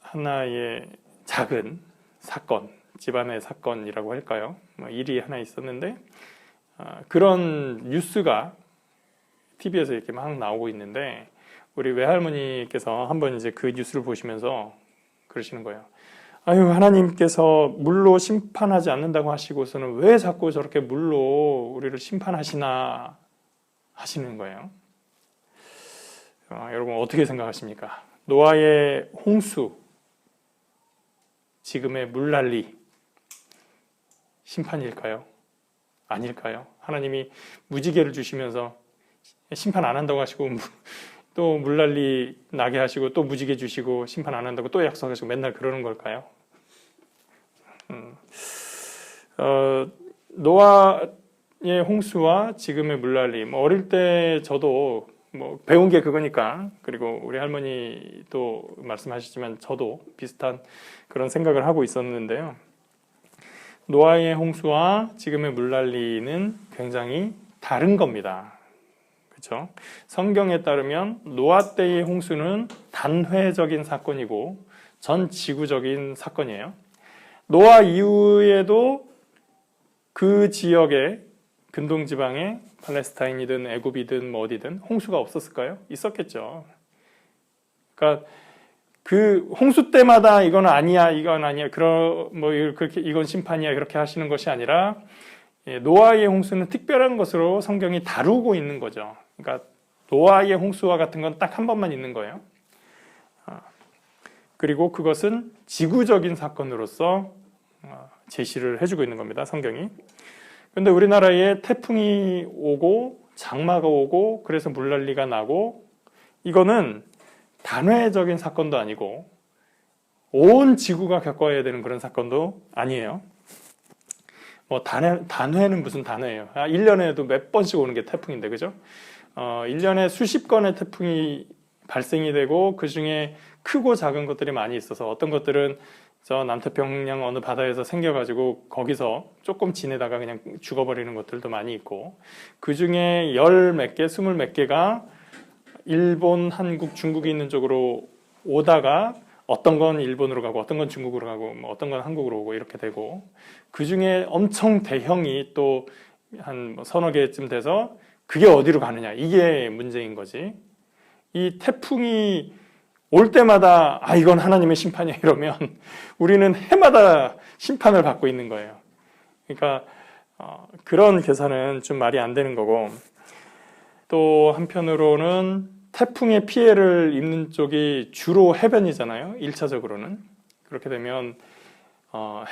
Speaker 1: 하나의 작은 사건, 집안의 사건이라고 할까요? 일이 하나 있었는데 그런 뉴스가 TV에서 이렇게 막 나오고 있는데 우리 외할머니께서 한번 이제 그 뉴스를 보시면서 그러시는 거예요. 아유, 하나님께서 물로 심판하지 않는다고 하시고서는 왜 자꾸 저렇게 물로 우리를 심판하시나 하시는 거예요. 여러분 어떻게 생각하십니까? 노아의 홍수, 지금의 물난리, 심판일까요? 아닐까요? 하나님이 무지개를 주시면서 심판 안 한다고 하시고 또 물난리 나게 하시고 또 무지개 주시고 심판 안 한다고 또 약속하시고 맨날 그러는 걸까요? 노아의 홍수와 지금의 물난리, 어릴 때 저도 배운 게 그거니까, 그리고 우리 할머니도 말씀하시지만 저도 비슷한 그런 생각을 하고 있었는데요. 노아의 홍수와 지금의 물난리는 굉장히 다른 겁니다. 그렇죠? 성경에 따르면 노아 때의 홍수는 단회적인 사건이고 전 지구적인 사건이에요. 노아 이후에도 그 지역에, 근동 지방에 팔레스타인이든 애굽이든 어디든 홍수가 없었을까요? 있었겠죠. 그러니까 그 홍수 때마다 이건 아니야, 이건 아니야, 그렇게 이건 심판이야, 그렇게 하시는 것이 아니라 노아의 홍수는 특별한 것으로 성경이 다루고 있는 거죠. 그러니까 노아의 홍수와 같은 건 딱 한 번만 있는 거예요. 그리고 그것은 지구적인 사건으로서 제시를 해주고 있는 겁니다, 성경이. 그런데 우리나라에 태풍이 오고 장마가 오고 그래서 물난리가 나고, 이거는 단회적인 사건도 아니고 온 지구가 겪어야 되는 그런 사건도 아니에요. 단회는 무슨 단회예요. 1년에도 몇 번씩 오는 게 태풍인데, 그죠? 1년에 수십 건의 태풍이 발생이 되고 그 중에 크고 작은 것들이 많이 있어서 어떤 것들은 저 남태평양 어느 바다에서 생겨가지고 거기서 조금 지내다가 그냥 죽어버리는 것들도 많이 있고, 그 중에 10몇 개, 20몇 개가 일본, 한국, 중국이 있는 쪽으로 오다가 어떤 건 일본으로 가고 어떤 건 중국으로 가고 어떤 건 한국으로 오고 이렇게 되고, 그 중에 엄청 대형이 또 한 서너 개쯤 돼서 그게 어디로 가느냐, 이게 문제인 거지. 이 태풍이 올 때마다 이건 하나님의 심판이야 이러면 우리는 해마다 심판을 받고 있는 거예요. 그러니까 그런 계산은 좀 말이 안 되는 거고, 또 한편으로는 태풍의 피해를 입는 쪽이 주로 해변이잖아요, 1차적으로는. 그렇게 되면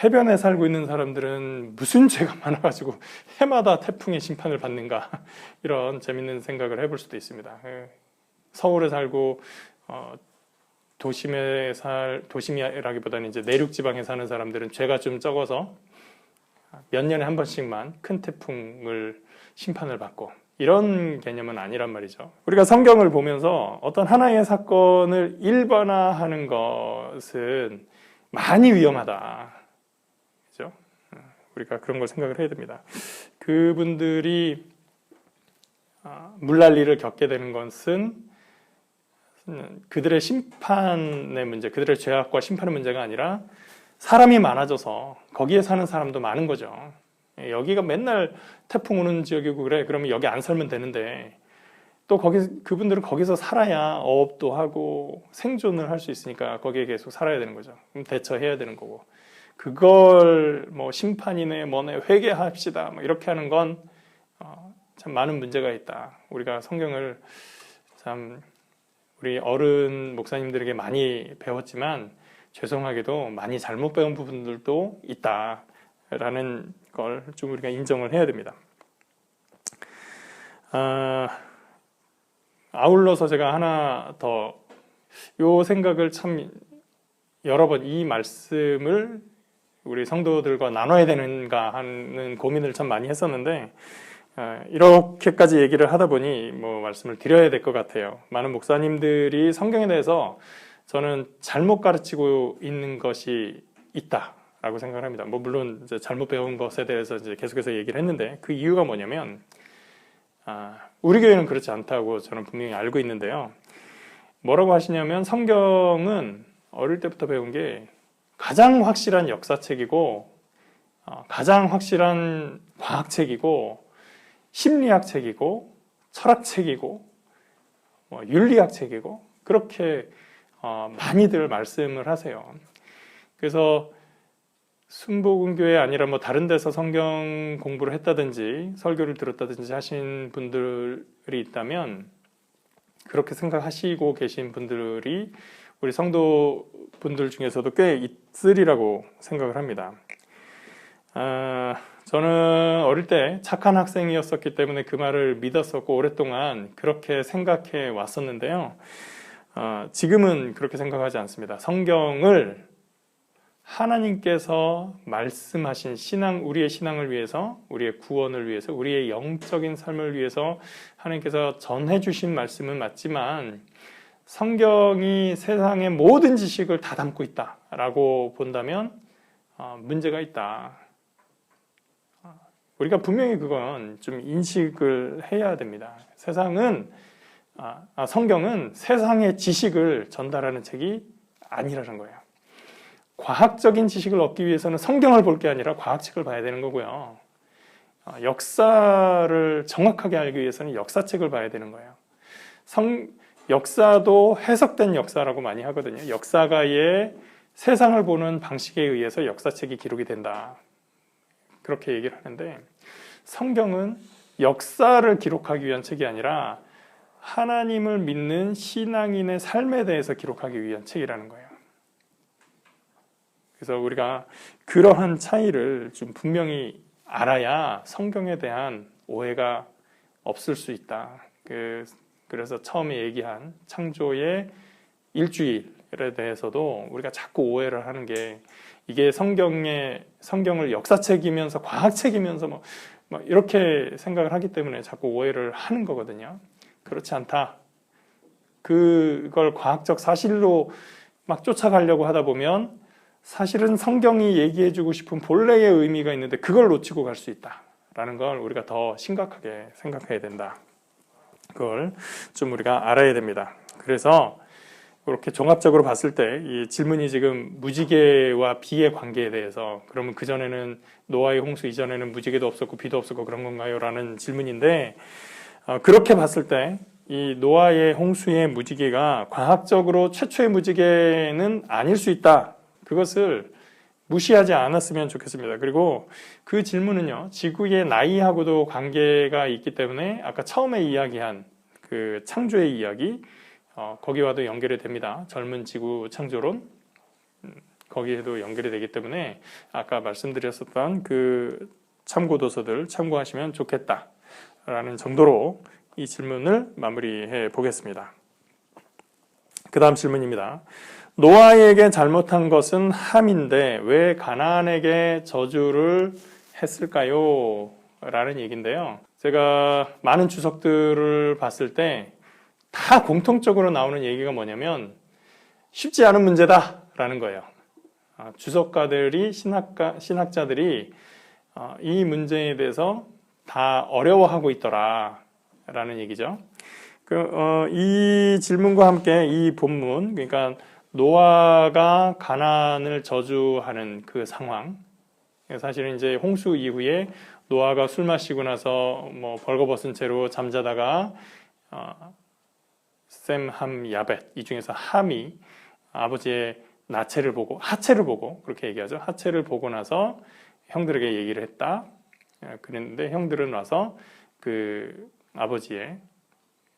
Speaker 1: 해변에 살고 있는 사람들은 무슨 죄가 많아가지고 해마다 태풍의 심판을 받는가, 이런 재밌는 생각을 해볼 수도 있습니다. 서울에 살고 도심이라기보다는 이제 내륙 지방에 사는 사람들은 죄가 좀 적어서 몇 년에 한 번씩만 큰 태풍을 심판을 받고, 이런 개념은 아니란 말이죠. 우리가 성경을 보면서 어떤 하나의 사건을 일반화하는 것은 많이 위험하다, 그죠? 우리가 그런 걸 생각을 해야 됩니다. 그분들이 물난리를 겪게 되는 것은 그들의 심판의 문제, 그들의 죄악과 심판의 문제가 아니라 사람이 많아져서 거기에 사는 사람도 많은 거죠. 여기가 맨날 태풍 오는 지역이고 그래, 그러면 여기 안 살면 되는데, 또 그분들은 거기서 살아야 어업도 하고 생존을 할 수 있으니까 거기에 계속 살아야 되는 거죠. 그럼 대처해야 되는 거고, 그걸 심판이네 뭐네 회개합시다 이렇게 하는 건 참 많은 문제가 있다. 우리가 성경을 참 우리 어른 목사님들에게 많이 배웠지만 죄송하게도 많이 잘못 배운 부분들도 있다라는 걸 좀 우리가 인정을 해야 됩니다. 아울러서 제가 하나 더 요 생각을 참 여러 번 이 말씀을 우리 성도들과 나눠야 되는가 하는 고민을 참 많이 했었는데, 이렇게까지 얘기를 하다 보니 말씀을 드려야 될 것 같아요. 많은 목사님들이 성경에 대해서 저는 잘못 가르치고 있는 것이 있다라고 생각을 합니다. 물론 이제 잘못 배운 것에 대해서 이제 계속해서 얘기를 했는데, 그 이유가 뭐냐면 우리 교회는 그렇지 않다고 저는 분명히 알고 있는데요. 뭐라고 하시냐면, 성경은 어릴 때부터 배운 게 가장 확실한 역사책이고 가장 확실한 과학책이고 심리학책이고 철학책이고 윤리학책이고, 그렇게 많이들 말씀을 하세요. 그래서 순복음교회 아니라 뭐 다른 데서 성경 공부를 했다든지 설교를 들었다든지 하신 분들이 있다면 그렇게 생각하시고 계신 분들이 우리 성도분들 중에서도 꽤 있으리라고 생각을 합니다. 저는 어릴 때 착한 학생이었었기 때문에 그 말을 믿었었고 오랫동안 그렇게 생각해 왔었는데요. 지금은 그렇게 생각하지 않습니다. 성경을 하나님께서 말씀하신 신앙, 우리의 신앙을 위해서, 우리의 구원을 위해서, 우리의 영적인 삶을 위해서 하나님께서 전해주신 말씀은 맞지만 성경이 세상의 모든 지식을 다 담고 있다라고 본다면 문제가 있다. 우리가 분명히 그건 좀 인식을 해야 됩니다. 성경은 세상의 지식을 전달하는 책이 아니라는 거예요. 과학적인 지식을 얻기 위해서는 성경을 볼 게 아니라 과학책을 봐야 되는 거고요. 역사를 정확하게 알기 위해서는 역사책을 봐야 되는 거예요. 역사도 해석된 역사라고 많이 하거든요. 역사가의 세상을 보는 방식에 의해서 역사책이 기록이 된다. 그렇게 얘기를 하는데 성경은 역사를 기록하기 위한 책이 아니라 하나님을 믿는 신앙인의 삶에 대해서 기록하기 위한 책이라는 거예요. 그래서 우리가 그러한 차이를 좀 분명히 알아야 성경에 대한 오해가 없을 수 있다. 그래서 처음에 얘기한 창조의 일주일에 대해서도 우리가 자꾸 오해를 하는 게 이게 성경을 역사책이면서 과학책이면서 뭐 이렇게 생각을 하기 때문에 자꾸 오해를 하는 거거든요. 그렇지 않다. 그걸 과학적 사실로 막 쫓아가려고 하다 보면 사실은 성경이 얘기해주고 싶은 본래의 의미가 있는데 그걸 놓치고 갈 수 있다라는 걸 우리가 더 심각하게 생각해야 된다. 그걸 좀 우리가 알아야 됩니다. 그래서 이렇게 종합적으로 봤을 때 이 질문이 지금 무지개와 비의 관계에 대해서 그러면 그전에는 노아의 홍수 이전에는 무지개도 없었고 비도 없었고 그런 건가요? 라는 질문인데 그렇게 봤을 때 이 노아의 홍수의 무지개가 과학적으로 최초의 무지개는 아닐 수 있다. 그것을 무시하지 않았으면 좋겠습니다. 그리고 그 질문은요, 지구의 나이하고도 관계가 있기 때문에 아까 처음에 이야기한 그 창조의 이야기, 거기와도 연결이 됩니다. 젊은 지구 창조론, 거기에도 연결이 되기 때문에 아까 말씀드렸었던 그 참고 도서들 참고하시면 좋겠다라는 정도로 이 질문을 마무리해 보겠습니다. 그 다음 질문입니다. 노아에게 잘못한 것은 함인데 왜 가나안에게 저주를 했을까요? 라는 얘기인데요. 제가 많은 주석들을 봤을 때 다 공통적으로 나오는 얘기가 뭐냐면 쉽지 않은 문제다 라는 거예요. 주석가들이 신학자들이 이 문제에 대해서 다 어려워하고 있더라 라는 얘기죠. 이 질문과 함께 이 본문, 그러니까 노아가 가나안을 저주하는 그 상황, 사실은 이제 홍수 이후에 노아가 술 마시고 나서 뭐 벌거벗은 채로 잠자다가 셈, 함, 야벳 이 중에서 함이 아버지의 하체를 보고 그렇게 얘기하죠. 하체를 보고 나서 형들에게 얘기를 했다. 그랬는데 형들은 와서 그 아버지의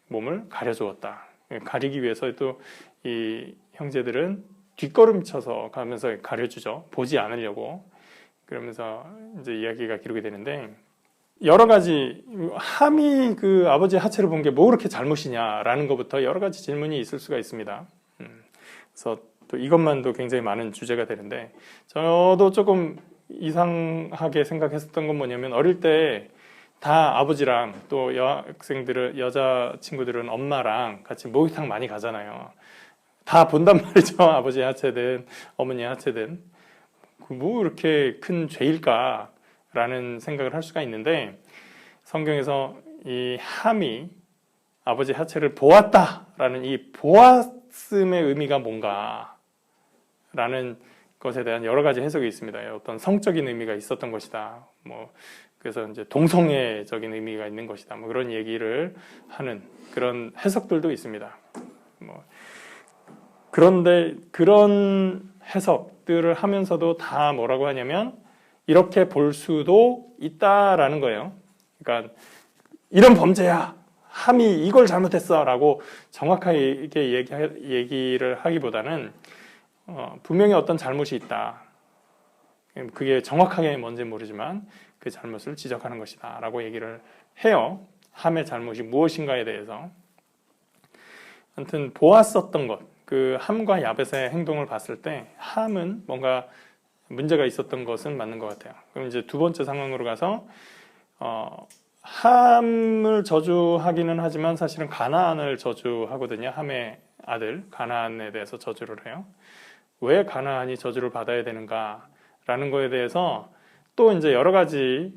Speaker 1: 몸을 가려주었다. 가리기 위해서 또 이 형제들은 뒷걸음 쳐서 가면서 가려주죠. 보지 않으려고. 그러면서 이제 이야기가 기록이 되는데 여러 가지 함이 그 아버지의 하체를 본 게 뭐 그렇게 잘못이냐라는 것부터 여러 가지 질문이 있을 수가 있습니다. 그래서 또 이것만도 굉장히 많은 주제가 되는데 저도 조금 이상하게 생각했었던 건 뭐냐면 어릴 때 다 아버지랑 또 여자 친구들은 엄마랑 같이 목욕탕 많이 가잖아요. 다 본단 말이죠. 아버지의 하체든 어머니의 하체든. 뭐 이렇게 큰 죄일까라는 생각을 할 수가 있는데 성경에서 이 함이 아버지 하체를 보았다라는 이 보았음의 의미가 뭔가 라는 것에 대한 여러 가지 해석이 있습니다. 어떤 성적인 의미가 있었던 것이다. 그래서 이제 동성애적인 의미가 있는 것이다. 그런 얘기를 하는 그런 해석들도 있습니다. 그런데 그런 해석 것들을 하면서도 다 뭐라고 하냐면 이렇게 볼 수도 있다라는 거예요. 그러니까 이런 범죄야, 함이 이걸 잘못했어라고 정확하게 얘기를 하기보다는 분명히 어떤 잘못이 있다. 그게 정확하게 뭔지는 모르지만 그 잘못을 지적하는 것이다 라고 얘기를 해요. 함의 잘못이 무엇인가에 대해서. 아무튼 보았었던 것, 그 함과 야벳의 행동을 봤을 때 함은 뭔가 문제가 있었던 것은 맞는 것 같아요. 그럼 이제 두 번째 상황으로 가서 함을 저주하기는 하지만 사실은 가나안을 저주하거든요. 함의 아들 가나안에 대해서 저주를 해요. 왜 가나안이 저주를 받아야 되는가라는 거에 대해서 또 이제 여러 가지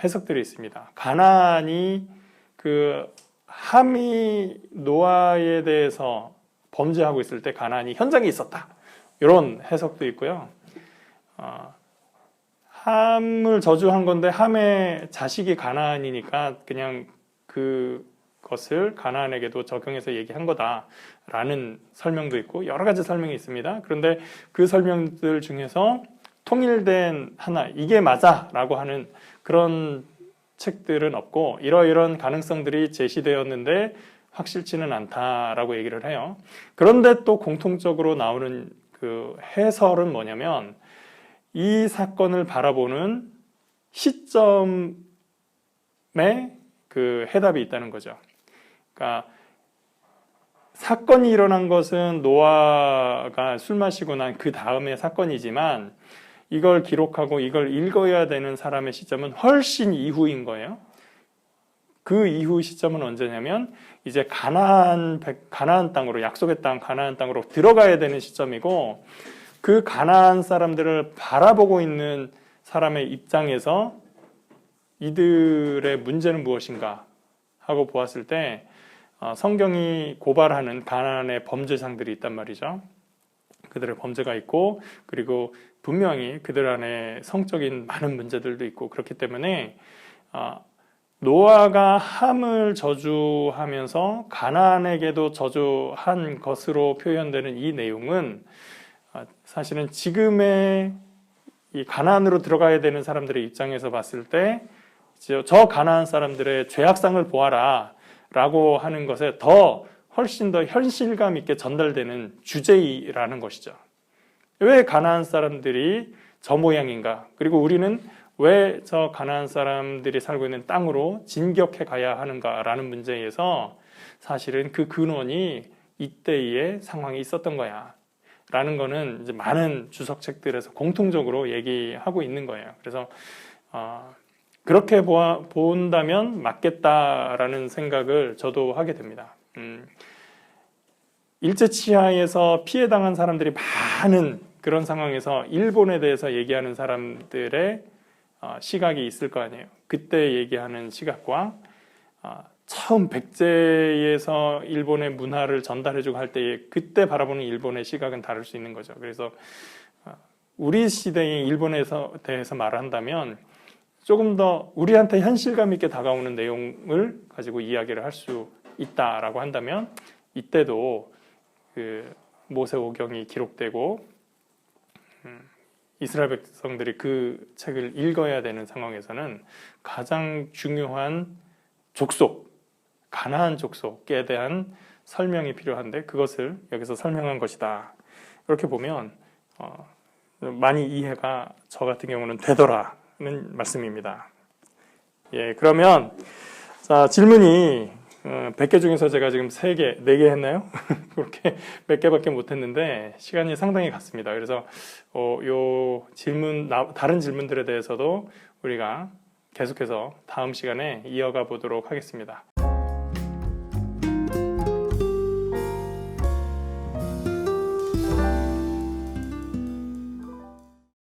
Speaker 1: 해석들이 있습니다. 가나안이 그 함이 노아에 대해서 범죄하고 있을 때 가나안이 현장에 있었다. 이런 해석도 있고요. 함을 저주한 건데 함의 자식이 가나안이니까 그냥 그것을 가나안에게도 적용해서 얘기한 거다라는 설명도 있고 여러 가지 설명이 있습니다. 그런데 그 설명들 중에서 통일된 하나, 이게 맞아라고 하는 그런 책들은 없고 이러이런 가능성들이 제시되었는데 확실치는 않다라고 얘기를 해요. 그런데 또 공통적으로 나오는 그 해설은 뭐냐면 이 사건을 바라보는 시점에 그 해답이 있다는 거죠. 그러니까 사건이 일어난 것은 노아가 술 마시고 난 그 다음의 사건이지만 이걸 기록하고 이걸 읽어야 되는 사람의 시점은 훨씬 이후인 거예요. 그 이후 시점은 언제냐면 이제 가나안 땅으로, 약속의 땅 가나안 땅으로 들어가야 되는 시점이고 그 가나안 사람들을 바라보고 있는 사람의 입장에서 이들의 문제는 무엇인가 하고 보았을 때 성경이 고발하는 가나안의 범죄상들이 있단 말이죠. 그들의 범죄가 있고 그리고 분명히 그들 안에 성적인 많은 문제들도 있고 그렇기 때문에 노아가 함을 저주하면서 가나안에게도 저주한 것으로 표현되는 이 내용은 사실은 지금의 이 가나안으로 들어가야 되는 사람들의 입장에서 봤을 때 저 가나안 사람들의 죄악상을 보아라 라고 하는 것에 훨씬 더 현실감 있게 전달되는 주제라는 것이죠. 왜 가나안 사람들이 저 모양인가? 그리고 우리는 왜 저 가나안 사람들이 살고 있는 땅으로 진격해 가야 하는가라는 문제에서 사실은 그 근원이 이때의 상황이 있었던 거야. 라는 거는 이제 많은 주석책들에서 공통적으로 얘기하고 있는 거예요. 그래서 그렇게 본다면 맞겠다라는 생각을 저도 하게 됩니다. 일제치하에서 피해당한 사람들이 많은 그런 상황에서 일본에 대해서 얘기하는 사람들의 시각이 있을 거 아니에요. 그때 얘기하는 시각과 처음 백제에서 일본의 문화를 전달해주고 할 때에 그때 바라보는 일본의 시각은 다를 수 있는 거죠. 그래서 우리 시대의 일본에 대해서 말한다면 조금 더 우리한테 현실감 있게 다가오는 내용을 가지고 이야기를 할 수 있다라고 한다면 이때도 그 모세오경이 기록되고 이스라엘 백성들이 그 책을 읽어야 되는 상황에서는 가장 중요한 족속, 가나안 족속에 대한 설명이 필요한데 그것을 여기서 설명한 것이다. 이렇게 보면 많이 이해가 저 같은 경우는 되더라는 말씀입니다. 예, 그러면 자, 질문이 100개 중에서 제가 지금 3개, 4개 했나요? 그렇게 몇 개밖에 못 했는데 시간이 상당히 갔습니다. 그래서 요 질문, 다른 질문들에 대해서도 우리가 계속해서 다음 시간에 이어가 보도록 하겠습니다.